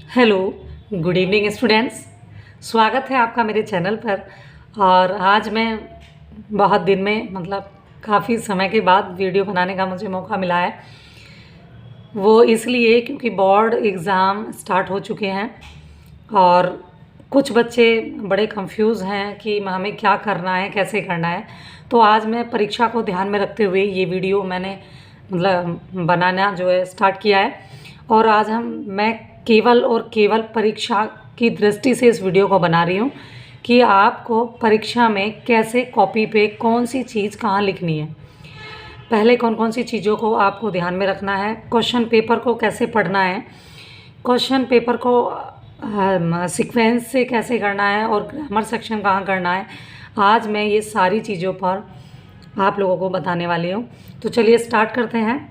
Hello, good evening students. स्वागत है आपका मेरे चैनल पर। और आज मैं बहुत दिन में काफ़ी समय के बाद वीडियो बनाने का मुझे मौका मिला है। वो इसलिए क्योंकि बोर्ड एग्ज़ाम स्टार्ट हो चुके हैं और कुछ बच्चे बड़े कंफ्यूज हैं कि हमें क्या करना है, कैसे करना है। तो आज मैं परीक्षा को ध्यान में रखते हुए ये वीडियो मैंने बनाना जो है स्टार्ट किया है। और आज मैं केवल और केवल परीक्षा की दृष्टि से इस वीडियो को बना रही हूँ कि आपको परीक्षा में कैसे कॉपी पे कौन सी चीज़ कहाँ लिखनी है, पहले कौन कौन सी चीज़ों को आपको ध्यान में रखना है, क्वेश्चन पेपर को कैसे पढ़ना है, क्वेश्चन पेपर को सीक्वेंस से कैसे करना है और ग्रामर सेक्शन कहाँ करना है। आज मैं ये सारी चीज़ों पर आप लोगों को बताने वाली हूँ। तो चलिए स्टार्ट करते हैं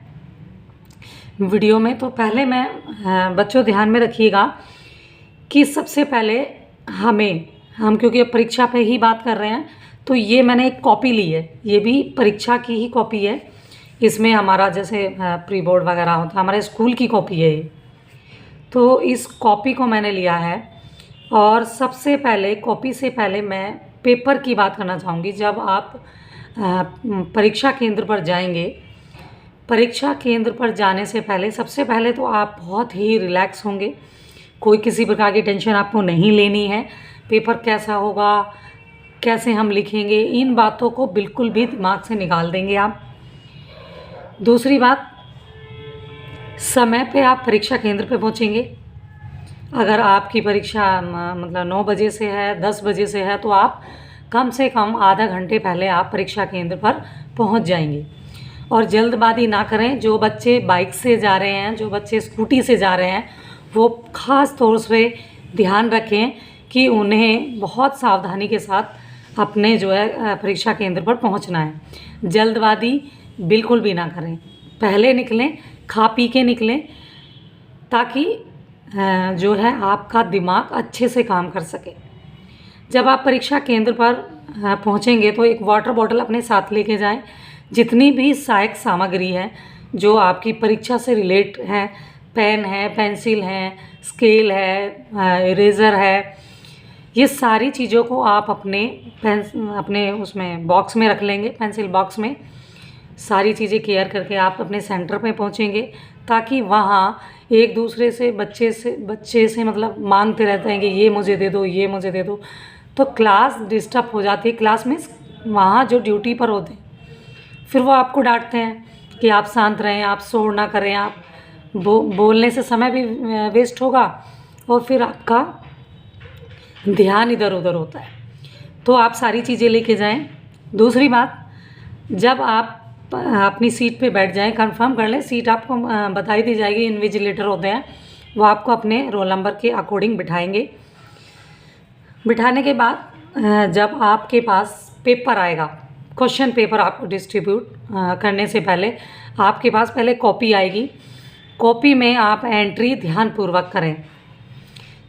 वीडियो में। तो पहले मैं बच्चों ध्यान में रखिएगा कि सबसे पहले हम क्योंकि अब परीक्षा पे ही बात कर रहे हैं, तो ये मैंने एक कॉपी ली है। ये भी परीक्षा की ही कॉपी है। इसमें हमारा जैसे प्री बोर्ड वगैरह होता है, हमारे स्कूल की कॉपी है ये। तो इस कॉपी को मैंने लिया है और सबसे पहले कॉपी से पहले मैं पेपर की बात करना चाहूँगी। जब आप परीक्षा केंद्र पर जाएंगे, परीक्षा केंद्र पर जाने से पहले सबसे पहले तो आप बहुत ही रिलैक्स होंगे। कोई किसी प्रकार की टेंशन आपको नहीं लेनी है। पेपर कैसा होगा, कैसे हम लिखेंगे, इन बातों को बिल्कुल भी दिमाग से निकाल देंगे आप। दूसरी बात, समय पे आप परीक्षा केंद्र पे पहुंचेंगे। अगर आपकी परीक्षा 9 बजे से है, 10 बजे से है, तो आप कम से कम आधा घंटे पहले आप परीक्षा केंद्र पर पहुंच जाएंगे। और जल्दबाजी ना करें। जो बच्चे बाइक से जा रहे हैं, जो बच्चे स्कूटी से जा रहे हैं, वो ख़ास तौर से ध्यान रखें कि उन्हें बहुत सावधानी के साथ अपने जो है परीक्षा केंद्र पर पहुंचना है। जल्दबाजी बिल्कुल भी ना करें। पहले निकलें, खा पी के निकलें, ताकि जो है आपका दिमाग अच्छे से काम कर सके। जब आप परीक्षा केंद्र पर पहुंचेंगे तो एक वाटर बॉटल अपने साथ लेके जाएं। जितनी भी सहायक सामग्री है जो आपकी परीक्षा से रिलेट है, पेन है, पेंसिल है, स्केल है, इरेज़र है, ये सारी चीज़ों को आप अपने उसमें बॉक्स में रख लेंगे। पेंसिल बॉक्स में सारी चीज़ें केयर करके आप अपने सेंटर पे पहुंचेंगे, ताकि वहाँ एक दूसरे से बच्चे से मांगते रहते हैं कि ये मुझे दे दो, ये मुझे दे दो। तो क्लास डिस्टर्ब हो जाती है। क्लास में वहाँ जो ड्यूटी पर होते हैं, फिर वो आपको डांटते हैं कि आप शांत रहें, आप शोर ना करें, आप बोलने से समय भी वेस्ट होगा और फिर आपका ध्यान इधर उधर होता है। तो आप सारी चीज़ें लेके जाएं। दूसरी बात, जब आप अपनी सीट पे बैठ जाएं, कंफर्म कर लें। सीट आपको बताई दी जाएगी। इन्विजिलेटर होते हैं, वो आपको अपने रोल नंबर के अकॉर्डिंग बिठाएंगे। बिठाने के बाद जब आपके पास पेपर आएगा, क्वेश्चन पेपर आपको डिस्ट्रीब्यूट करने से पहले आपके पास पहले कॉपी आएगी। कॉपी में आप एंट्री ध्यानपूर्वक करें।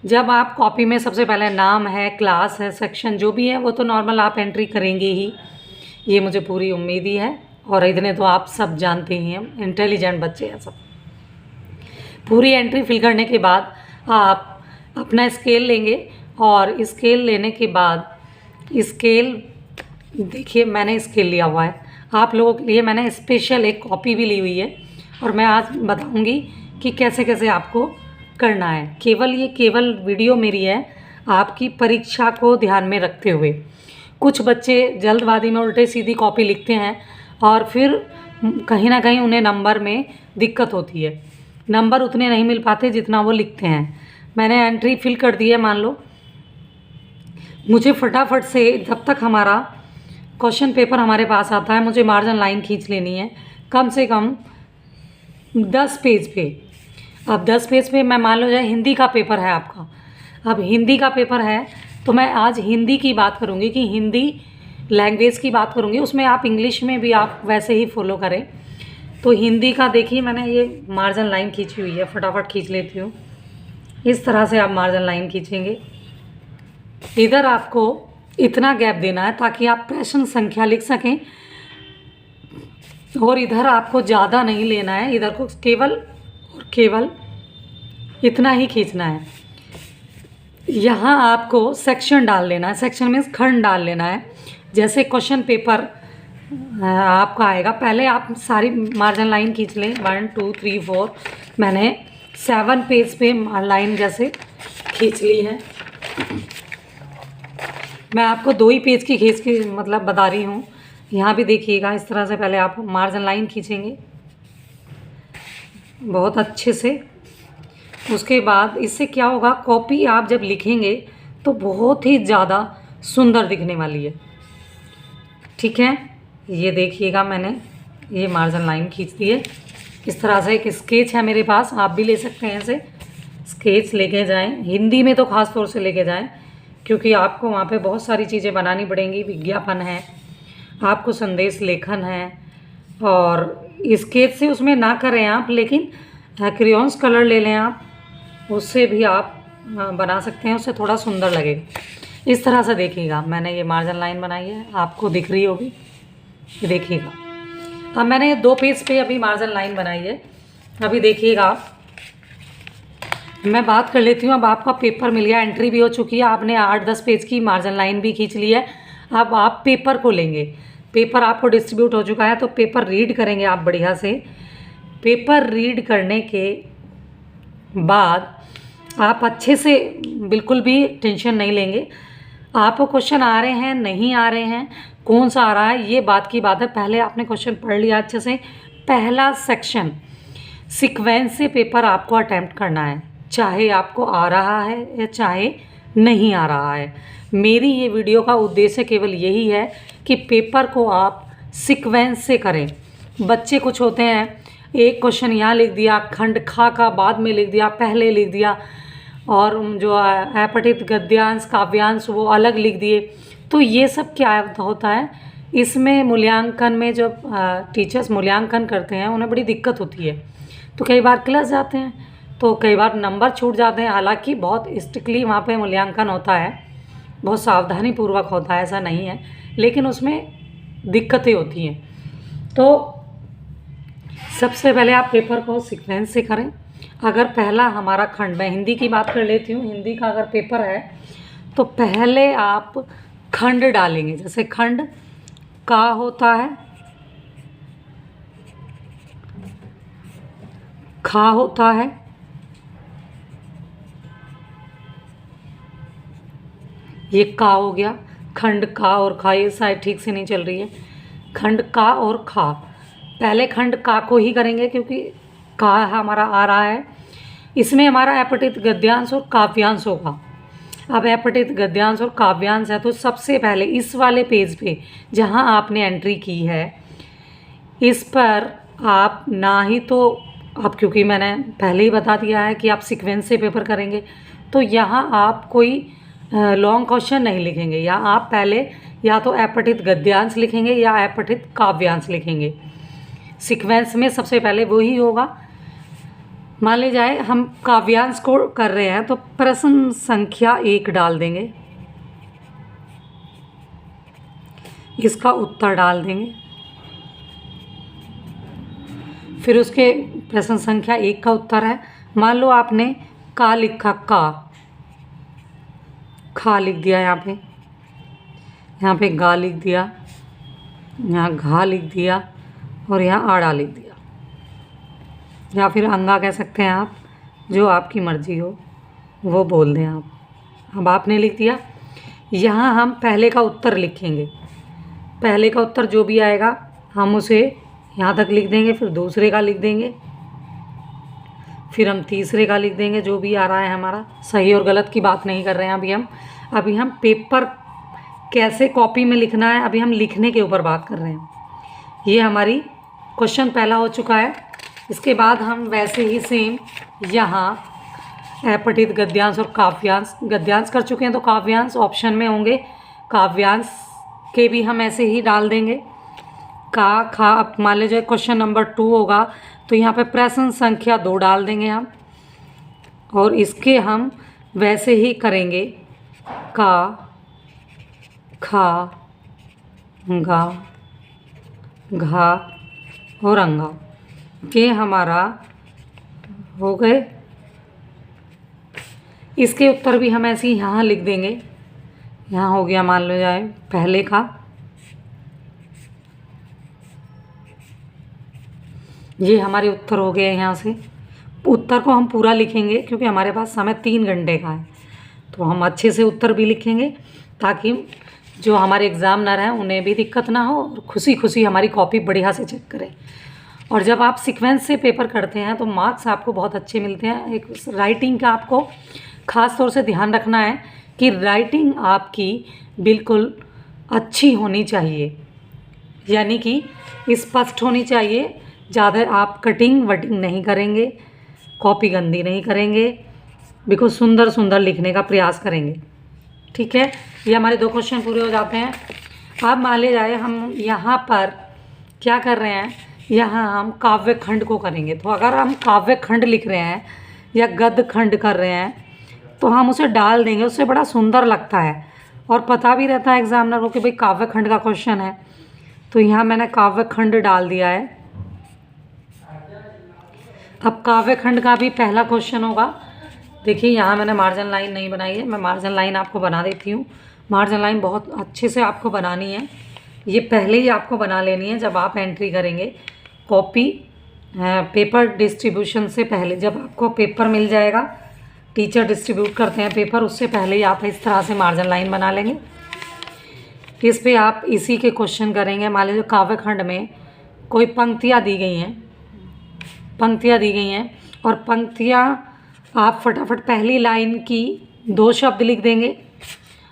जब आप कॉपी में सबसे पहले नाम है, क्लास है, सेक्शन जो भी है, वो तो नॉर्मल आप एंट्री करेंगे ही, ये मुझे पूरी उम्मीद ही है। और इतने तो आप सब जानते ही हैं, इंटेलिजेंट बच्चे हैं सब। पूरी एंट्री फिल करने के बाद आप अपना स्केल लेंगे और स्केल लेने के बाद स्केल, देखिए मैंने स्केल लिया हुआ है। आप लोगों के लिए मैंने स्पेशल एक कॉपी भी ली हुई है और मैं आज बताऊंगी कि कैसे कैसे आपको करना है। केवल वीडियो मेरी है आपकी परीक्षा को ध्यान में रखते हुए। कुछ बच्चे जल्दबाजी में उल्टे सीधी कॉपी लिखते हैं और फिर कहीं ना कहीं उन्हें नंबर में दिक्कत होती है। नंबर उतने नहीं मिल पाते जितना वो लिखते हैं। मैंने एंट्री फिल कर दी है। मान लो मुझे फटाफट से, जब तक हमारा क्वेश्चन पेपर हमारे पास आता है, मुझे मार्जिन लाइन खींच लेनी है कम से कम 10 पेज पे। अब 10 पेज पे मैं मान लो जाए हिंदी का पेपर है आपका। अब हिंदी का पेपर है तो मैं आज हिंदी की बात करूँगी कि हिंदी लैंग्वेज की बात करूँगी। उसमें आप इंग्लिश में भी आप वैसे ही फॉलो करें। तो हिंदी का देखिए, मैंने ये मार्जिन लाइन खींची हुई है, फटाफट खींच लेती हूँ। इस तरह से आप मार्जिन लाइन खींचेंगे। इधर आपको इतना गैप देना है ताकि आप प्रश्न संख्या लिख सकें, और इधर आपको ज़्यादा नहीं लेना है। इधर को केवल और केवल इतना ही खींचना है। यहाँ आपको सेक्शन डाल लेना है, सेक्शन मीन्स खंड डाल लेना है। जैसे क्वेश्चन पेपर आपका आएगा, पहले आप सारी मार्जिन लाइन खींच लें, 1 2 3 4। मैंने 7 पेज पे लाइन जैसे खींच ली है। मैं आपको 2 ही पेज की खींच के मतलब बता रही हूँ। यहाँ भी देखिएगा, इस तरह से पहले आप मार्जिन लाइन खींचेंगे बहुत अच्छे से। उसके बाद इससे क्या होगा, कॉपी आप जब लिखेंगे तो बहुत ही ज़्यादा सुंदर दिखने वाली है। ठीक है, ये देखिएगा मैंने ये मार्जिन लाइन खींच दी है। इस तरह से एक स्केच है मेरे पास, आप भी ले सकते हैं ऐसे स्केच लेके जाएं। हिंदी में तो ख़ास तौर से लेके जाएं, क्योंकि आपको वहाँ पे बहुत सारी चीज़ें बनानी पड़ेंगी। विज्ञापन है, आपको संदेश लेखन है, और स्केच से उसमें ना करें आप, लेकिन क्रेयॉन्स कलर ले लें आप, उससे भी आप बना सकते हैं, उससे थोड़ा सुंदर लगेगा। इस तरह से देखिएगा, मैंने ये मार्जिन लाइन बनाई है, आपको दिख रही होगी, ये देखिएगा। अब मैंने ये 2 पेज पे अभी मार्जिन लाइन बनाई है। अभी देखिएगा आप, मैं बात कर लेती हूँ। अब आपका पेपर मिल गया, एंट्री भी हो चुकी है, आपने 8-10 पेज की मार्जिन लाइन भी खींच ली है। अब आप पेपर को लेंगे, पेपर आपको डिस्ट्रीब्यूट हो चुका है, तो पेपर रीड करेंगे आप बढ़िया से। पेपर रीड करने के बाद आप अच्छे से, बिल्कुल भी टेंशन नहीं लेंगे। आपको क्वेश्चन आ रहे हैं नहीं आ रहे हैं, कौन सा आ रहा है ये बात की बात है। पहले आपने क्वेश्चन पढ़ लिया अच्छे से। पहला सेक्शन सीक्वेंस से पेपर आपको अटेम्प्ट करना है, चाहे आपको आ रहा है या चाहे नहीं आ रहा है। मेरी ये वीडियो का उद्देश्य केवल यही है कि पेपर को आप सीक्वेंस से करें। बच्चे कुछ होते हैं, एक क्वेश्चन यहाँ लिख दिया, खंड खा का बाद में लिख दिया, पहले लिख दिया, और जो अपठित गद्यांश काव्यांश वो अलग लिख दिए। तो ये सब क्या होता है, इसमें मूल्यांकन में जब टीचर्स मूल्यांकन करते हैं उन्हें बड़ी दिक्कत होती है। तो कई बार क्लास जाते हैं, तो कई बार नंबर छूट जाते हैं। हालांकि बहुत स्ट्रिक्टली वहाँ पे मूल्यांकन होता है, बहुत सावधानी पूर्वक होता है, ऐसा नहीं है, लेकिन उसमें दिक्कतें होती हैं। तो सबसे पहले आप पेपर को सीक्वेंस से करें। अगर पहला हमारा खंड, मैं हिंदी की बात कर लेती हूँ, हिंदी का अगर पेपर है तो पहले आप खंड डालेंगे। जैसे खंड का होता है, खा होता है, ये का हो गया। खंड का और खा, ये शायद ठीक से नहीं चल रही है। खंड का और खा, पहले खंड का को ही करेंगे क्योंकि का हमारा आ रहा है। इसमें हमारा अपठित गद्यांश और काव्यांश होगा। अब अपठित गद्यांश और काव्यांश है, तो सबसे पहले इस वाले पेज पे जहाँ आपने एंट्री की है, इस पर आप ना ही तो, अब क्योंकि मैंने पहले ही बता दिया है कि आप सीक्वेंस से पेपर करेंगे, तो यहाँ आप कोई लॉन्ग क्वेश्चन नहीं लिखेंगे। या आप पहले या तो अपठित गद्यांश लिखेंगे या अपठित काव्यांश लिखेंगे। सीक्वेंस में सबसे पहले वही होगा। मान ली जाए हम काव्यांश को कर रहे हैं, तो प्रश्न संख्या 1 डाल देंगे, इसका उत्तर डाल देंगे। फिर उसके प्रश्न संख्या 1 का उत्तर है, मान लो आपने का लिखा, खा लिख दिया, यहाँ पे गा लिख दिया, यहाँ घा लिख दिया, और यहाँ आड़ा लिख दिया, या फिर अंगा कह सकते हैं आप, जो आपकी मर्जी हो वो बोल दें आप। अब आपने लिख दिया, यहाँ हम पहले का उत्तर लिखेंगे। पहले का उत्तर जो भी आएगा हम उसे यहाँ तक लिख देंगे, फिर दूसरे का लिख देंगे, फिर हम तीसरे का लिख देंगे, जो भी आ रहा है हमारा। सही और गलत की बात नहीं कर रहे हैं अभी हम पेपर कैसे कॉपी में लिखना है, अभी हम लिखने के ऊपर बात कर रहे हैं। ये हमारी क्वेश्चन पहला हो चुका है। इसके बाद हम वैसे ही सेम यहाँ अपठित गद्यांश और काव्यांश, गद्यांश कर चुके हैं तो काव्यांश ऑप्शन में होंगे, काव्यांश के भी हम ऐसे ही डाल देंगे। का खा, अब मान लीजिए क्वेश्चन नंबर 2 होगा तो यहाँ पे प्रश्न संख्या 2 डाल देंगे हम, और इसके हम वैसे ही करेंगे, का, खा, गा, घा और अंगा। ये हमारा हो गए इसके उत्तर भी हम ऐसे ही यहाँ लिख देंगे। यहाँ हो गया मान लो जाए पहले का, ये हमारे उत्तर हो गए। यहाँ से उत्तर को हम पूरा लिखेंगे क्योंकि हमारे पास समय 3 घंटे का है, तो हम अच्छे से उत्तर भी लिखेंगे ताकि जो हमारे एग्ज़ामिनर हैं उन्हें भी दिक्कत ना हो और खुशी खुशी हमारी कॉपी बढ़िया से चेक करें। और जब आप सीक्वेंस से पेपर करते हैं तो मार्क्स आपको बहुत अच्छे मिलते हैं। एक राइटिंग का आपको ख़ास तौर से ध्यान रखना है कि राइटिंग आपकी बिल्कुल अच्छी होनी चाहिए, यानी कि स्पष्ट होनी चाहिए। ज़्यादा आप कटिंग वटिंग नहीं करेंगे, कॉपी गंदी नहीं करेंगे, बिल्कुल सुंदर सुंदर लिखने का प्रयास करेंगे। ठीक है, ये हमारे 2 क्वेश्चन पूरे हो जाते हैं। अब मान ले जाए हम यहाँ पर क्या कर रहे हैं, यहाँ हम काव्य खंड को करेंगे। तो अगर हम काव्य खंड लिख रहे हैं या गद्य खंड कर रहे हैं तो हम उसे डाल देंगे, उससे बड़ा सुंदर लगता है और पता भी रहता है एग्जामिनर को कि भाई काव्य खंड का क्वेश्चन है। तो यहाँ मैंने काव्य खंड डाल दिया है। अब काव्य खंड का भी पहला क्वेश्चन होगा। देखिए यहाँ मैंने मार्जिन लाइन नहीं बनाई है, मैं मार्जिन लाइन आपको बना देती हूँ। मार्जिन लाइन बहुत अच्छे से आपको बनानी है, ये पहले ही आपको बना लेनी है जब आप एंट्री करेंगे कॉपी पेपर डिस्ट्रीब्यूशन से पहले। जब आपको पेपर मिल जाएगा, टीचर डिस्ट्रीब्यूट करते हैं पेपर, उससे पहले ही आप इस तरह से मार्जिन लाइन बना लेंगे। इस पे आप इसी के क्वेश्चन करेंगे। मान लीजिए काव्य खंड में कोई पंक्तियाँ दी गई हैं और पंक्तियाँ आप फटाफट पहली लाइन की 2 शब्द लिख देंगे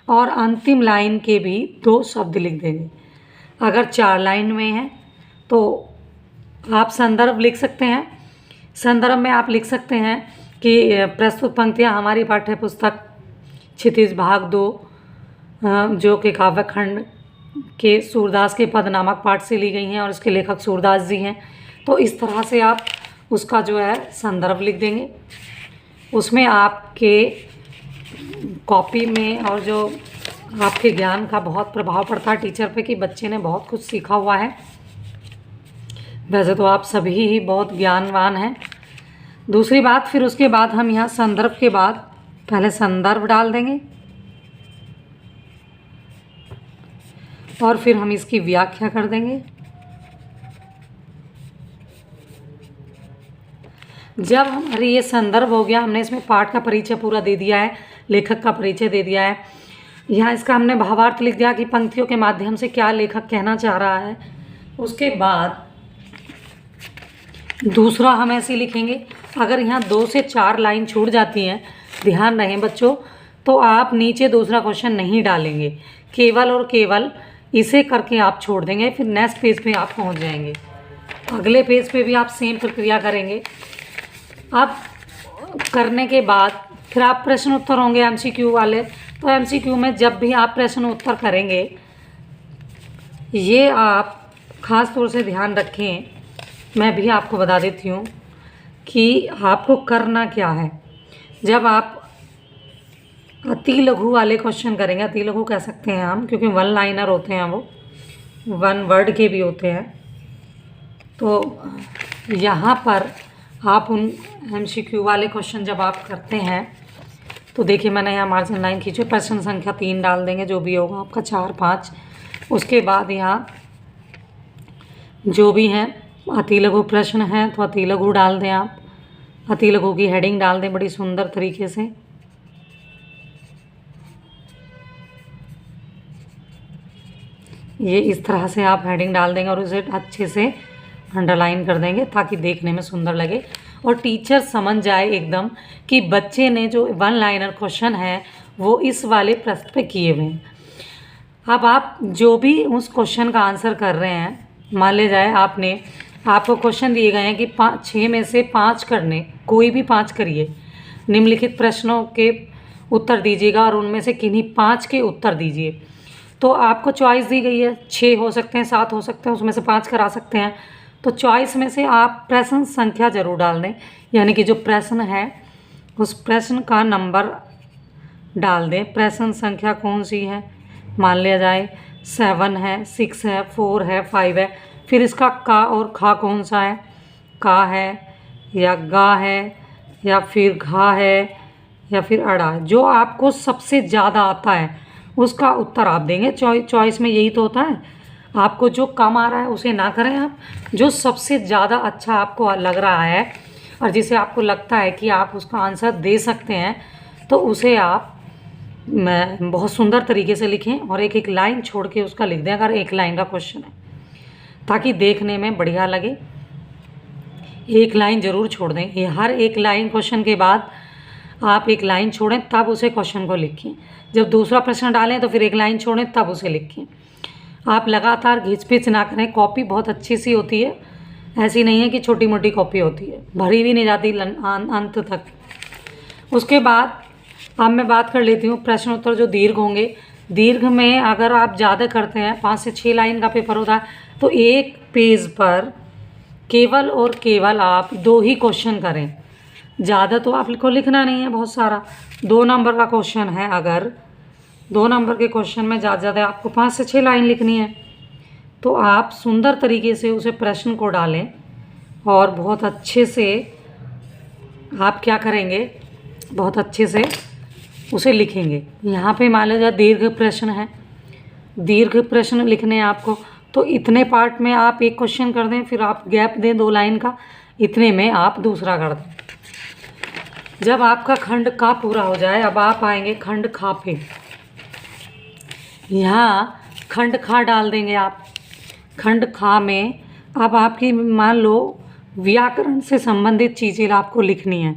और अंतिम लाइन के भी 2 शब्द लिख देंगे। अगर 4 लाइन में है तो आप संदर्भ लिख सकते हैं। संदर्भ में आप लिख सकते हैं कि प्रस्तुत पंक्तियाँ हमारी पाठ्य पुस्तक क्षितिज भाग 2 जो कि काव्य खंड के सूरदास के पद नामक पाठ से ली गई हैं और इसके लेखक सूरदास जी हैं। तो इस तरह से आप उसका जो है संदर्भ लिख देंगे। उसमें आपके कॉपी में और जो आपके ज्ञान का बहुत प्रभाव पड़ता है टीचर पे कि बच्चे ने बहुत कुछ सीखा हुआ है। वैसे तो आप सभी ही बहुत ज्ञानवान हैं। दूसरी बात, फिर उसके बाद हम यहाँ संदर्भ के बाद पहले संदर्भ डाल देंगे और फिर हम इसकी व्याख्या कर देंगे। जब हमारे ये संदर्भ हो गया, हमने इसमें पाठ का परिचय पूरा दे दिया है, लेखक का परिचय दे दिया है, यहाँ इसका हमने भावार्थ लिख दिया कि पंक्तियों के माध्यम से क्या लेखक कहना चाह रहा है। उसके बाद दूसरा हम ऐसे लिखेंगे। अगर यहाँ 2 से 4 लाइन छूट जाती हैं, ध्यान रहे बच्चों, तो आप नीचे दूसरा क्वेश्चन नहीं डालेंगे, केवल और केवल इसे करके आप छोड़ देंगे। फिर नेक्स्ट पेज पे आप पहुँच जाएंगे। अगले पेज पे भी आप सेम प्रक्रिया करेंगे। अब करने के बाद फिर आप प्रश्न उत्तर होंगे MCQ वाले। तो MCQ में जब भी आप प्रश्न उत्तर करेंगे, ये आप ख़ास तौर से ध्यान रखें, मैं भी आपको बता देती हूँ कि आपको करना क्या है। जब आप अति लघु वाले क्वेश्चन करेंगे, अति लघु कह सकते हैं हम क्योंकि 1 लाइनर होते हैं, वो 1 वर्ड के भी होते हैं। तो यहाँ पर आप उन MCQ वाले क्वेश्चन जब आप करते हैं तो देखिए मैंने यहाँ मार्जिन लाइन खींची, प्रश्न संख्या 3 डाल देंगे, जो भी होगा आपका 4 5। उसके बाद यहाँ जो भी हैं अति लघु प्रश्न हैं तो अति लघु डाल दें। आप अति लघु की हेडिंग डाल दें बड़ी सुंदर तरीके से। ये इस तरह से आप हेडिंग डाल देंगे और उसे अच्छे से अंडरलाइन कर देंगे ताकि देखने में सुंदर लगे और टीचर समझ जाए एकदम कि बच्चे ने जो 1 लाइनर क्वेश्चन है वो इस वाले प्रश्न पे किए हुए हैं। अब आप जो भी उस क्वेश्चन का आंसर कर रहे हैं, मान ले जाए आपको क्वेश्चन दिए गए हैं कि 6 में से 5 करने, कोई भी 5 करिए, निम्नलिखित प्रश्नों के उत्तर दीजिएगा और उनमें से किन्हीं 5 के उत्तर दीजिए। तो आपको चॉइस दी गई है, 6 हो सकते हैं, 7 हो सकते हैं, उसमें से 5 करा सकते हैं। तो चॉइस में से आप प्रश्न संख्या ज़रूर डाल दें, यानी कि जो प्रश्न है उस प्रश्न का नंबर डाल दें। प्रश्न संख्या कौन सी है, मान लिया जाए 7 है, 6 है, 4 है, 5 है। फिर इसका का और खा कौन सा है, का है या गा है या फिर घा है या फिर अड़ा, जो आपको सबसे ज़्यादा आता है उसका उत्तर आप देंगे। चॉइस में यही तो होता है, आपको जो कम आ रहा है उसे ना करें आप, जो सबसे ज़्यादा अच्छा आपको लग रहा है और जिसे आपको लगता है कि आप उसका आंसर दे सकते हैं तो उसे आप बहुत सुंदर तरीके से लिखें और एक एक लाइन छोड़ के उसका लिख दें, अगर एक लाइन का क्वेश्चन है, ताकि देखने में बढ़िया लगे। एक लाइन ज़रूर छोड़ दें, ये हर एक लाइन क्वेश्चन के बाद आप एक लाइन छोड़ें तब उसे क्वेश्चन को लिखें। जब दूसरा प्रश्न डालें तो फिर एक लाइन छोड़ें तब उसे लिखें। आप लगातार घिच-पिच ना करें। कॉपी बहुत अच्छी सी होती है, ऐसी नहीं है कि छोटी मोटी कॉपी होती है, भरी भी नहीं जाती अंत तक। उसके बाद अब मैं बात कर लेती हूँ प्रश्न उत्तर जो दीर्घ होंगे। दीर्घ में अगर आप ज़्यादा करते हैं, 5 से 6 लाइन का पेपर होता है, तो एक पेज पर केवल और केवल आप 2 ही क्वेश्चन करें। ज़्यादा तो आपको लिखना नहीं है बहुत सारा। 2 नंबर का क्वेश्चन है, अगर 2 नंबर के क्वेश्चन में ज़्यादा आपको 5 से 6 लाइन लिखनी है, तो आप सुंदर तरीके से उसे प्रश्न को डालें और बहुत अच्छे से आप क्या करेंगे, बहुत अच्छे से उसे लिखेंगे। यहाँ पे मान लीजिए दीर्घ प्रश्न है, दीर्घ प्रश्न लिखने हैं आपको, तो इतने पार्ट में आप एक क्वेश्चन कर दें, फिर आप गैप दें 2 लाइन का, इतने में आप दूसरा कर दें। जब आपका खंड का पूरा हो जाए, अब आप आएंगे खंड खा पे। यहाँ खंड खा डाल देंगे आप। खंड खा में अब आपकी मान लो व्याकरण से संबंधित चीज़ें आपको लिखनी है।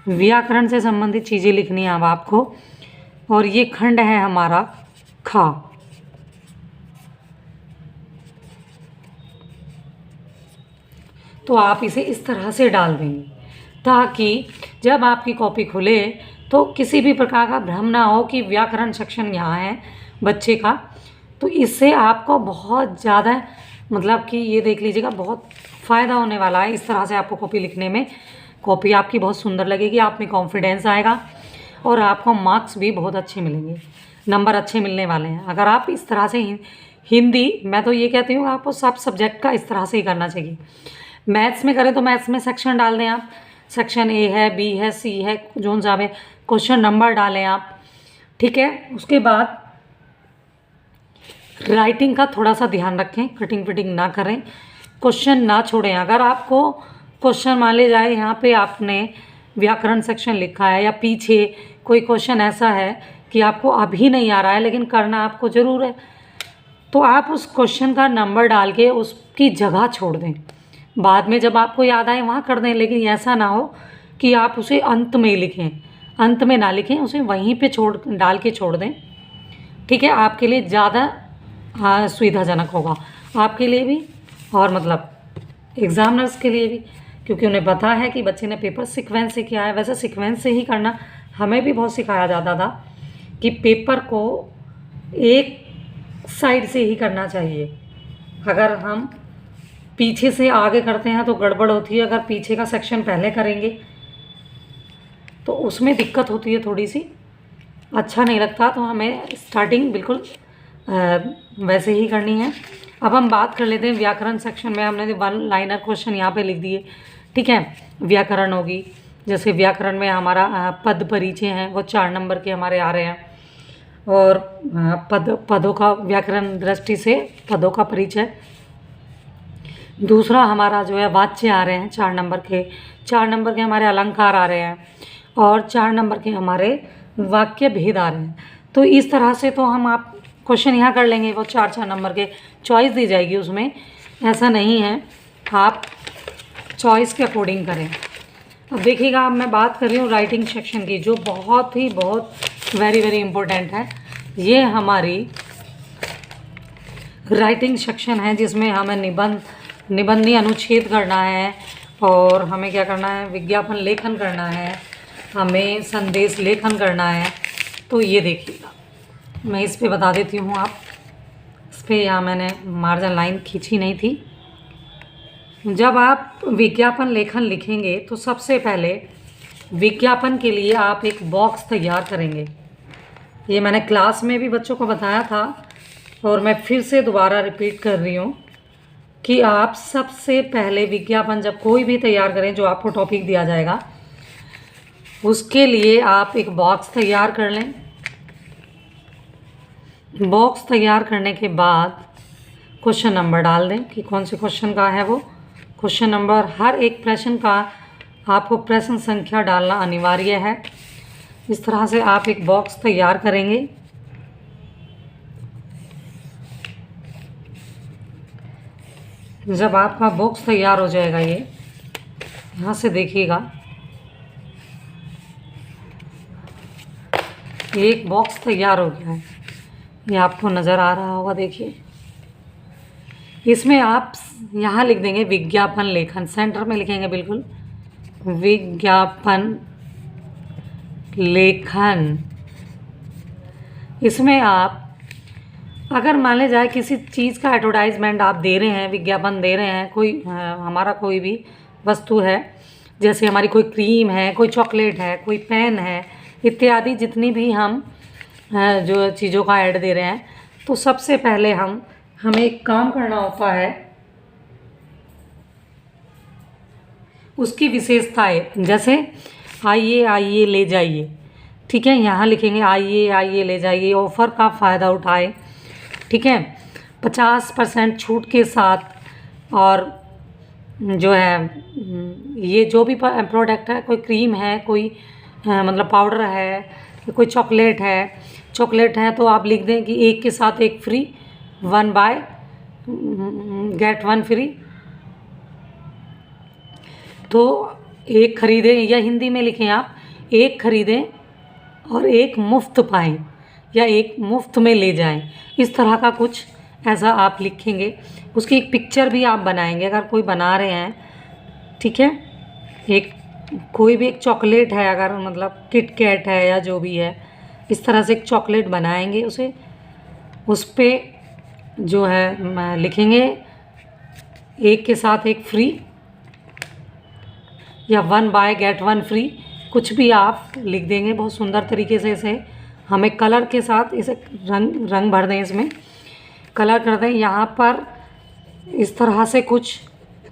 व्याकरण से संबंधित चीज़ें लिखनी है अब आपको, और ये खंड है हमारा खा। तो आप इसे इस तरह से डाल देंगे ताकि जब आपकी कॉपी खुले तो किसी भी प्रकार का भ्रम ना हो कि व्याकरण सेक्शन यहाँ है बच्चे का। तो इससे आपको बहुत ज़्यादा मतलब कि ये देख लीजिएगा बहुत फ़ायदा होने वाला है। इस तरह से आपको कॉपी लिखने में, कॉपी आपकी बहुत सुंदर लगेगी, आप में कॉन्फिडेंस आएगा और आपको मार्क्स भी बहुत अच्छे मिलेंगे, नंबर अच्छे मिलने वाले हैं। अगर आप इस तरह से हिंदी, मैं तो ये कहती हूँ आपको सब सब्जेक्ट का इस तरह से ही करना चाहिए। मैथ्स में करें तो मैथ्स में सेक्शन डाल दें आप, सेक्शन ए है, बी है, सी है, जोन सा है, क्वेश्चन नंबर डालें आप, ठीक है। उसके बाद राइटिंग का थोड़ा सा ध्यान रखें, कटिंग फिटिंग ना करें, क्वेश्चन ना छोड़ें। अगर आपको क्वेश्चन मान ले जाए यहाँ पे आपने व्याकरण सेक्शन लिखा है या पीछे कोई क्वेश्चन ऐसा है कि आपको अभी नहीं आ रहा है लेकिन करना आपको ज़रूर है, तो आप उस क्वेश्चन का नंबर डाल के उसकी जगह छोड़ दें, बाद में जब आपको याद आए वहाँ कर दें। लेकिन ऐसा ना हो कि आप उसे अंत में ही लिखें, अंत में ना लिखें, उसे वहीं पे डाल के छोड़ दें, ठीक है। आपके लिए ज़्यादा सुविधाजनक होगा, आपके लिए भी और मतलब एग्जामिनर्स के लिए भी, क्योंकि उन्हें पता है कि बच्चे ने पेपर सीक्वेंस से किया है। वैसे सीक्वेंस से ही करना हमें भी बहुत सिखाया जाता था कि पेपर को एक साइड से ही करना चाहिए। अगर हम पीछे से आगे करते हैं तो गड़बड़ होती है, अगर पीछे का सेक्शन पहले करेंगे तो उसमें दिक्कत होती है थोड़ी सी, अच्छा नहीं लगता। तो हमें स्टार्टिंग बिल्कुल वैसे ही करनी है। अब हम बात कर लेते हैं व्याकरण सेक्शन में। हमने 1 लाइनर क्वेश्चन यहाँ पे लिख दिए, ठीक है। व्याकरण होगी, जैसे व्याकरण में हमारा पद परिचय हैं वो 4 नंबर के हमारे आ रहे हैं, और पदों का व्याकरण दृष्टि से पदों का परिचय। दूसरा हमारा जो है वाच्य आ रहे हैं 4 नंबर के, 4 नंबर के हमारे अलंकार आ रहे हैं, और 4 नंबर के हमारे वाक्य भेद आ रहे हैं। तो इस तरह से तो हम आप क्वेश्चन यहाँ कर लेंगे, वो 4 नंबर के चॉइस दी जाएगी उसमें, ऐसा नहीं है, आप चॉइस के अकॉर्डिंग करें। अब देखिएगा, अब मैं बात कर रही हूँ राइटिंग सेक्शन की, जो बहुत वेरी वेरी इम्पोर्टेंट है। ये हमारी राइटिंग सेक्शन है जिसमें हमें निबंधीय अनुच्छेद करना है, और हमें क्या करना है, विज्ञापन लेखन करना है, हमें संदेश लेखन करना है। तो ये देखिएगा, मैं इस पे बता देती हूँ, आप इस पर यहाँ मैंने मार्जिन लाइन खींची नहीं थी। जब आप विज्ञापन लेखन लिखेंगे तो सबसे पहले विज्ञापन के लिए आप एक बॉक्स तैयार करेंगे। ये मैंने क्लास में भी बच्चों को बताया था और मैं फिर से दोबारा रिपीट कर रही हूँ। कि आप सबसे पहले विज्ञापन जब कोई भी तैयार करें, जो आपको टॉपिक दिया जाएगा, उसके लिए आप एक बॉक्स तैयार कर लें। बॉक्स तैयार करने के बाद क्वेश्चन नंबर डाल दें कि कौन से क्वेश्चन का है वो क्वेश्चन नंबर। हर एक प्रश्न का आपको प्रश्न संख्या डालना अनिवार्य है। इस तरह से आप एक बॉक्स तैयार करेंगे। जब आपका बॉक्स तैयार हो जाएगा, ये यहाँ से देखिएगा, एक बॉक्स तैयार हो गया है, ये आपको नज़र आ रहा होगा। देखिए, इसमें आप यहाँ लिख देंगे विज्ञापन लेखन, सेंटर में लिखेंगे बिल्कुल विज्ञापन लेखन। इसमें आप अगर मान ले जाए किसी चीज़ का एडवर्टाइजमेंट आप दे रहे हैं, विज्ञापन दे रहे हैं, कोई हमारा कोई भी वस्तु है, जैसे हमारी कोई क्रीम है, कोई चॉकलेट है, कोई पेन है, इत्यादि जितनी भी हम जो चीज़ों का ऐड दे रहे हैं, तो सबसे पहले हमें एक काम करना होता है, उसकी विशेषताएं, जैसे आइए आइए ले जाइए, ठीक है, यहाँ लिखेंगे आइए आइए ले जाइए, ऑफ़र का फ़ायदा उठाए, ठीक है, 50% छूट के साथ। और जो है ये जो भी प्रोडक्ट है, कोई क्रीम है, कोई मतलब पाउडर है, कोई चॉकलेट है तो आप लिख दें कि एक के साथ एक फ्री, 1 बाय गेट 1 फ्री। तो एक खरीदें, या हिंदी में लिखें आप, एक खरीदें और एक मुफ्त पाएं, या एक मुफ्त में ले जाएं। इस तरह का कुछ ऐसा आप लिखेंगे। उसकी एक पिक्चर भी आप बनाएंगे अगर कोई बना रहे हैं, ठीक है। एक कोई भी एक चॉकलेट है, अगर मतलब किट कैट है या जो भी है, इस तरह से एक चॉकलेट बनाएंगे, उसे उस पर जो है लिखेंगे एक के साथ एक फ्री, या 1 बाय गेट 1 फ्री, कुछ भी आप लिख देंगे बहुत सुंदर तरीके से। इसे हमें कलर के साथ इसे रंग भर दें, इसमें कलर कर दें। यहाँ पर इस तरह से कुछ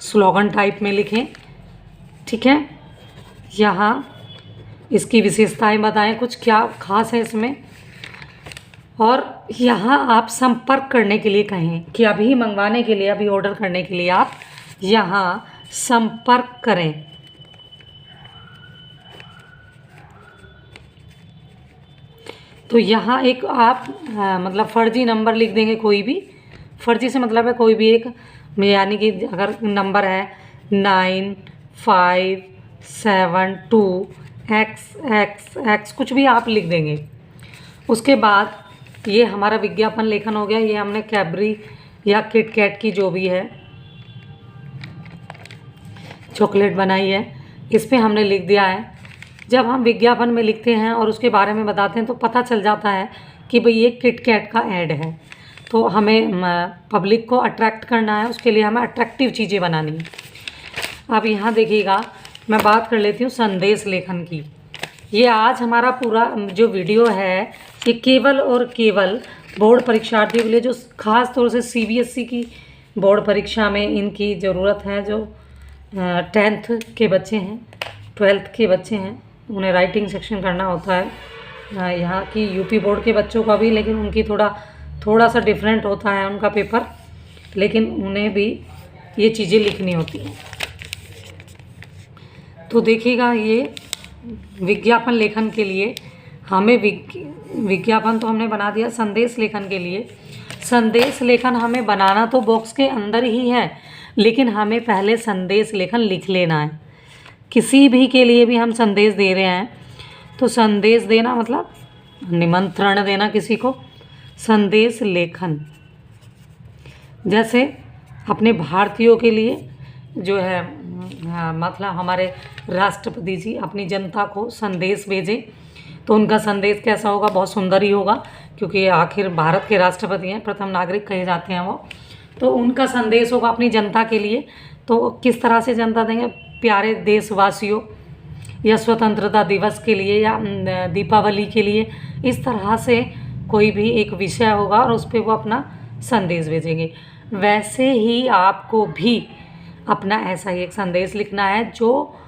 स्लोगन टाइप में लिखें, ठीक है। यहाँ इसकी विशेषताएं बताएं, कुछ क्या खास है इसमें। और यहाँ आप संपर्क करने के लिए कहें कि अभी मंगवाने के लिए, अभी ऑर्डर करने के लिए आप यहाँ संपर्क करें। तो यहाँ एक आप मतलब फर्जी नंबर लिख देंगे, कोई भी फर्जी से मतलब है कोई भी एक, यानी कि अगर नंबर है 9572XX, कुछ भी आप लिख देंगे। उसके बाद ये हमारा विज्ञापन लेखन हो गया। ये हमने कैडबरी या किट कैट की जो भी है चॉकलेट बनाई है, इस पर हमने लिख दिया है। जब हम विज्ञापन में लिखते हैं और उसके बारे में बताते हैं तो पता चल जाता है कि भाई ये किट कैट का ऐड है। तो हमें पब्लिक को अट्रैक्ट करना है, उसके लिए हमें अट्रैक्टिव चीज़ें बनानी है। अब यहाँ देखिएगा, मैं बात कर लेती हूँ संदेश लेखन की। ये आज हमारा पूरा जो वीडियो है ये केवल और केवल बोर्ड परीक्षार्थियों के लिए, जो ख़ास तौर से CBSE की बोर्ड परीक्षा में इनकी ज़रूरत है, जो 10th के बच्चे हैं, 12th के बच्चे हैं, उन्हें राइटिंग सेक्शन करना होता है। यहाँ की यूपी बोर्ड के बच्चों का भी, लेकिन उनकी थोड़ा सा डिफरेंट होता है उनका पेपर, लेकिन उन्हें भी ये चीज़ें लिखनी होती हैं। तो देखिएगा, ये विज्ञापन लेखन के लिए हमें विज्ञापन तो हमने बना दिया। संदेश लेखन के लिए, संदेश लेखन हमें बनाना तो बॉक्स के अंदर ही है, लेकिन हमें पहले संदेश लेखन लिख लेना है। किसी भी के लिए भी हम संदेश दे रहे हैं तो संदेश देना मतलब निमंत्रण देना किसी को। संदेश लेखन जैसे अपने भारतीयों के लिए जो है, मतलब हमारे राष्ट्रपति जी अपनी जनता को संदेश भेजें तो उनका संदेश कैसा होगा, बहुत सुंदर ही होगा, क्योंकि आखिर भारत के राष्ट्रपति हैं, प्रथम नागरिक कहे जाते हैं वो। तो उनका संदेश होगा अपनी जनता के लिए। तो किस तरह से जनता देंगे, प्यारे देशवासियों, या स्वतंत्रता दिवस के लिए, या दीपावली के लिए, इस तरह से कोई भी एक विषय होगा और उस पर वो अपना संदेश भेजेंगे। वैसे ही आपको भी अपना ऐसा ही एक संदेश लिखना है। जो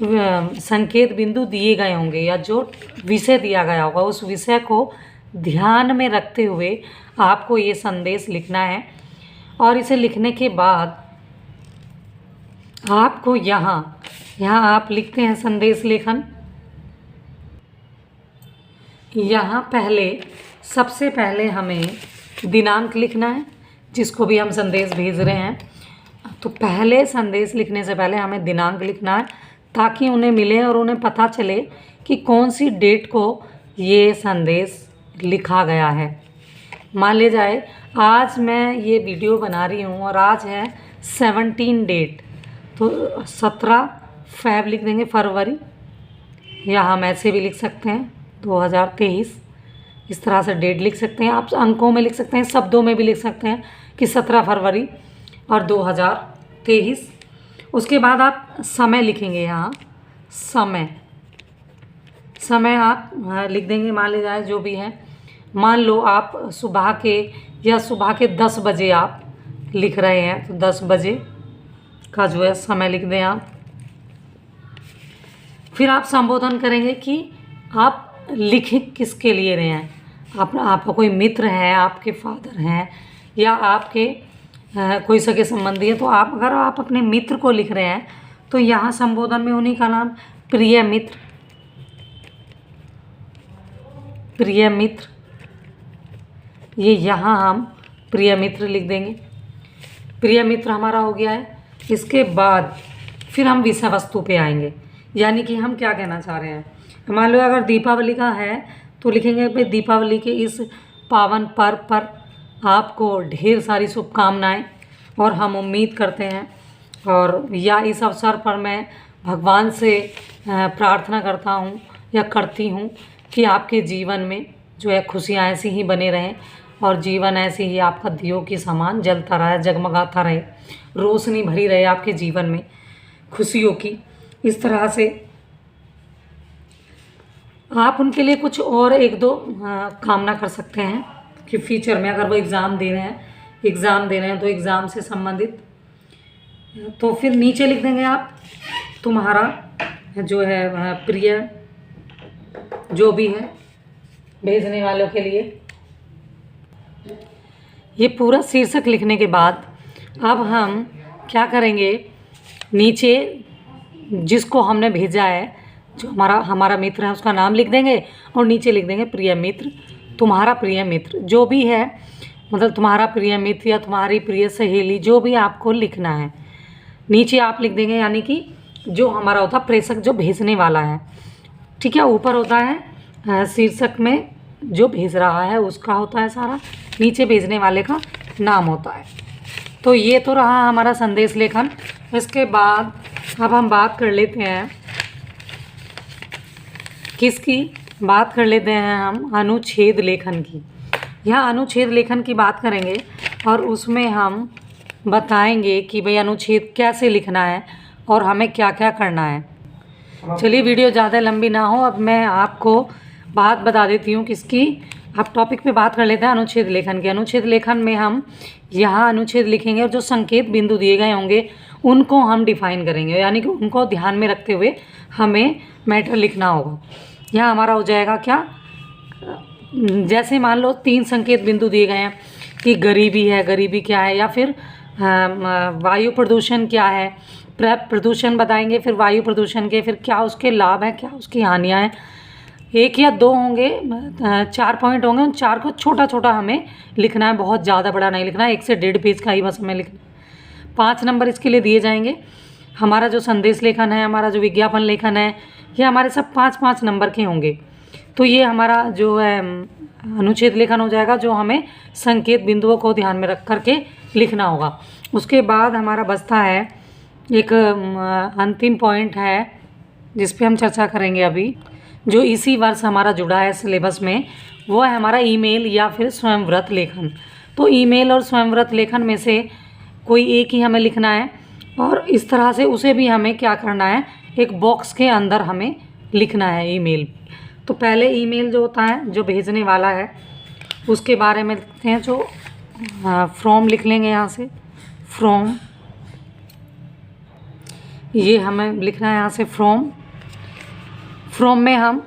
संकेत बिंदु दिए गए होंगे या जो विषय दिया गया होगा उस विषय को ध्यान में रखते हुए आपको ये संदेश लिखना है। और इसे लिखने के बाद आपको यहाँ आप लिखते हैं संदेश लेखन। यहाँ सबसे पहले हमें दिनांक लिखना है जिसको भी हम संदेश भेज रहे हैं। तो पहले संदेश लिखने से पहले हमें दिनांक लिखना है ताकि उन्हें मिले और उन्हें पता चले कि कौन सी डेट को ये संदेश लिखा गया है। मान ले जाए आज मैं ये वीडियो बना रही हूँ और आज है 17 डेट, तो 17 फ़रवरी लिख देंगे, फरवरी, या हम ऐसे भी लिख सकते हैं 2023। इस तरह से डेट लिख सकते हैं। आप अंकों में लिख सकते हैं, शब्दों में भी लिख सकते हैं कि 17 फरवरी और 2023। उसके बाद आप समय लिखेंगे। यहाँ समय आप लिख देंगे। मान लीजिए जाए जो भी है, मान लो आप सुबह के 10 बजे आप लिख रहे हैं तो 10 बजे का जो है समय लिख दें आप। फिर आप संबोधन करेंगे कि आप लिख किसके लिए रहे हैं। आपका कोई मित्र है, आपके फादर हैं या आपके कोई सगे संबंधी है, तो अगर आप अपने मित्र को लिख रहे हैं तो यहाँ संबोधन में उन्हीं का नाम प्रिय मित्र, ये यहाँ हम प्रिय मित्र लिख देंगे। प्रिय मित्र हमारा हो गया है। इसके बाद फिर हम विषय वस्तु पे आएंगे, यानी कि हम क्या कहना चाह रहे हैं। मान लो अगर दीपावली का है तो लिखेंगे भाई दीपावली के इस पावन पर्व पर आपको ढेर सारी शुभकामनाएं, और हम उम्मीद करते हैं और या इस अवसर पर मैं भगवान से प्रार्थना करता हूँ या करती हूँ कि आपके जीवन में जो है खुशियाँ ऐसी ही बने रहें और जीवन ऐसे ही आपका दियों के समान जलता रहे, जगमगाता रहे, रोशनी भरी रहे आपके जीवन में खुशियों की। इस तरह से आप उनके लिए कुछ और 1-2 कामना कर सकते हैं कि फ्यूचर में अगर वो एग्ज़ाम दे रहे हैं तो एग्ज़ाम से संबंधित। तो फिर नीचे लिख देंगे आप तुम्हारा जो है प्रिय जो भी है भेजने वालों के लिए। ये पूरा शीर्षक लिखने के बाद अब हम क्या करेंगे, नीचे जिसको हमने भेजा है, जो हमारा मित्र है उसका नाम लिख देंगे और नीचे लिख देंगे प्रिय मित्र, तुम्हारा प्रिय मित्र जो भी है, मतलब तुम्हारा प्रिय मित्र या तुम्हारी प्रिय सहेली, जो भी आपको लिखना है नीचे आप लिख देंगे। यानी कि जो हमारा होता है प्रेषक जो भेजने वाला है, ठीक है। ऊपर होता है शीर्षक में जो भेज रहा है उसका होता है सारा, नीचे भेजने वाले का नाम होता है। तो ये तो रहा हमारा संदेश लेखन। इसके बाद अब हम बात कर लेते हैं किसकी, बात कर लेते हैं हम अनुच्छेद लेखन की। यहाँ अनुच्छेद लेखन की बात करेंगे और उसमें हम बताएंगे कि भाई अनुच्छेद कैसे लिखना है और हमें क्या क्या करना है। चलिए वीडियो ज़्यादा लंबी ना हो, अब मैं आपको बात बता देती हूँ किसकी। अब टॉपिक पे बात कर लेते हैं अनुच्छेद लेखन के। अनुच्छेद लेखन में हम यहाँ अनुच्छेद लिखेंगे और जो संकेत बिंदु दिए गए होंगे उनको हम डिफाइन करेंगे, यानी कि उनको ध्यान में रखते हुए हमें मैटर लिखना होगा। यहाँ हमारा हो जाएगा क्या, जैसे मान लो 3 संकेत बिंदु दिए गए हैं कि गरीबी है, गरीबी क्या है, या फिर वायु प्रदूषण क्या है, प्रदूषण बताएंगे, फिर वायु प्रदूषण के फिर क्या उसके लाभ हैं, क्या उसकी हानियाँ हैं। 1 या 2 होंगे, 4 पॉइंट होंगे, उन 4 को छोटा छोटा हमें लिखना है, बहुत ज़्यादा बड़ा नहीं लिखना है, 1 से 1.5 पेज का ही बस हमें लिखना है। 5 नंबर इसके लिए दिए जाएंगे। हमारा जो संदेश लेखन है, हमारा जो विज्ञापन लेखन है, ये हमारे सब 5-5 नंबर के होंगे। तो ये हमारा जो है अनुच्छेद लेखन हो जाएगा, जो हमें संकेत बिंदुओं को ध्यान में रख करके लिखना होगा। उसके बाद हमारा बचता है एक अंतिम पॉइंट है जिस पे हम चर्चा करेंगे अभी, जो इसी वर्ष हमारा जुड़ा है सिलेबस में, वो है हमारा ईमेल या फिर स्वयंव्रत लेखन। तो ईमेल और स्वयंव्रत लेखन में से कोई एक ही हमें लिखना है और इस तरह से उसे भी हमें क्या करना है, एक बॉक्स के अंदर हमें लिखना है ईमेल। तो पहले ईमेल जो होता है, जो भेजने वाला है, उसके बारे में लिखते हैं। जो फ्रॉम लिख लेंगे यहाँ से, फ्रॉम, ये हमें लिखना है यहाँ से फ्रॉम। फ्रॉम में हम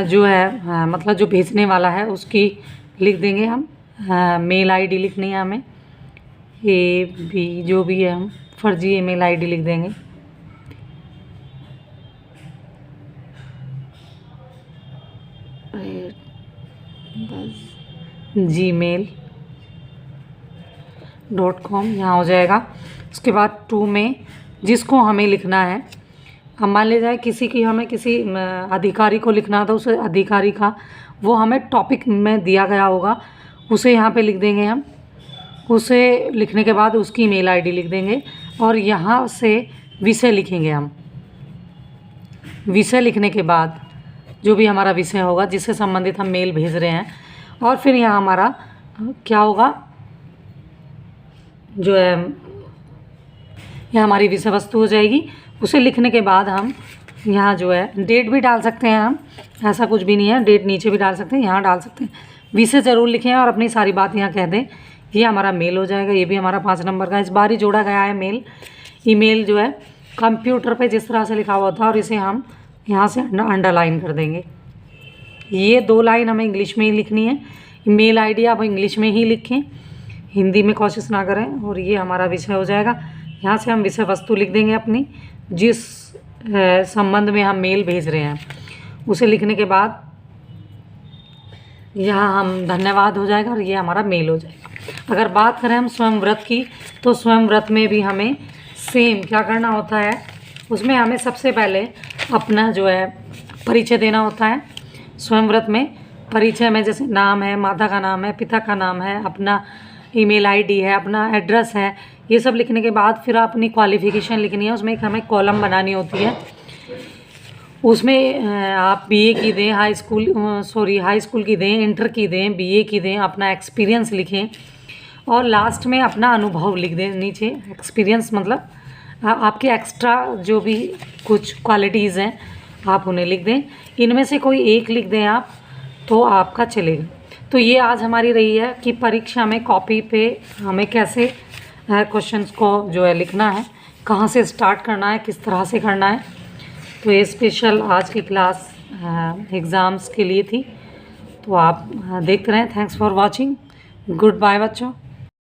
जो है मतलब जो भेजने वाला है उसकी लिख देंगे हम, मेल आईडी लिखनी है हमें, ए बी जो भी है हम फर्जी ईमेल आईडी लिख देंगे। gmail.com यहाँ हो जाएगा। उसके बाद टू में जिसको हमें लिखना है, अब मान ले जाए किसी की हमें किसी अधिकारी को लिखना था, उस अधिकारी का वो हमें टॉपिक में दिया गया होगा, उसे यहाँ पे लिख देंगे हम। उसे लिखने के बाद उसकी मेल आईडी लिख देंगे और यहाँ से विषय लिखेंगे हम। विषय लिखने के बाद जो भी हमारा विषय होगा जिससे संबंधित हम मेल भेज रहे हैं, और फिर यहाँ हमारा क्या होगा जो है, यह हमारी विषय वस्तु हो जाएगी। उसे लिखने के बाद हम यहाँ जो है डेट भी डाल सकते हैं हम, ऐसा कुछ भी नहीं है, डेट नीचे भी डाल सकते हैं, यहाँ डाल सकते हैं। विषय ज़रूर लिखें और अपनी सारी बात यहाँ कह दें। ये हमारा मेल हो जाएगा। ये भी हमारा 5 नंबर का इस बार ही जोड़ा गया है मेल। ईमेल जो है कंप्यूटर पे जिस तरह से लिखा हुआ था और इसे हम यहाँ से अंडरलाइन कर देंगे। ये 2 लाइन हमें इंग्लिश में ही लिखनी है। मेल आईडी आप इंग्लिश में ही लिखें, हिंदी में कोशिश ना करें। और ये हमारा विषय हो जाएगा। यहाँ से हम विषय वस्तु लिख देंगे अपनी, जिस संबंध में हम मेल भेज रहे हैं उसे लिखने के बाद यहाँ हम धन्यवाद हो जाएगा और ये हमारा मेल हो जाएगा। अगर बात करें हम स्वयं व्रत की, तो स्वयं व्रत में भी हमें सेम क्या करना होता है, उसमें हमें सबसे पहले अपना जो है परिचय देना होता है। स्वयं व्रत में परिचय में जैसे नाम है, माता का नाम है, पिता का नाम है, अपना ईमेल आईडी है, अपना एड्रेस है, ये सब लिखने के बाद फिर अपनी क्वालिफ़िकेशन लिखनी है। उसमें एक हमें कॉलम बनानी होती है। उसमें आप बीए की दें, हाई स्कूल की दें, इंटर की दें, बीए की दें, अपना एक्सपीरियंस लिखें और लास्ट में अपना अनुभव लिख दें नीचे। एक्सपीरियंस मतलब आपके एक्स्ट्रा जो भी कुछ क्वालिटीज़ हैं आप उन्हें लिख दें। इनमें से कोई एक लिख दें आप, तो आपका चलेगा। तो ये आज हमारी रही है कि परीक्षा में कॉपी पे हमें कैसे क्वेश्चंस को जो है लिखना है, कहाँ से स्टार्ट करना है, किस तरह से करना है। तो ये स्पेशल आज की क्लास एग्ज़ाम्स के लिए थी। तो आप देखते रहें। Thanks for watching. Goodbye बच्चों।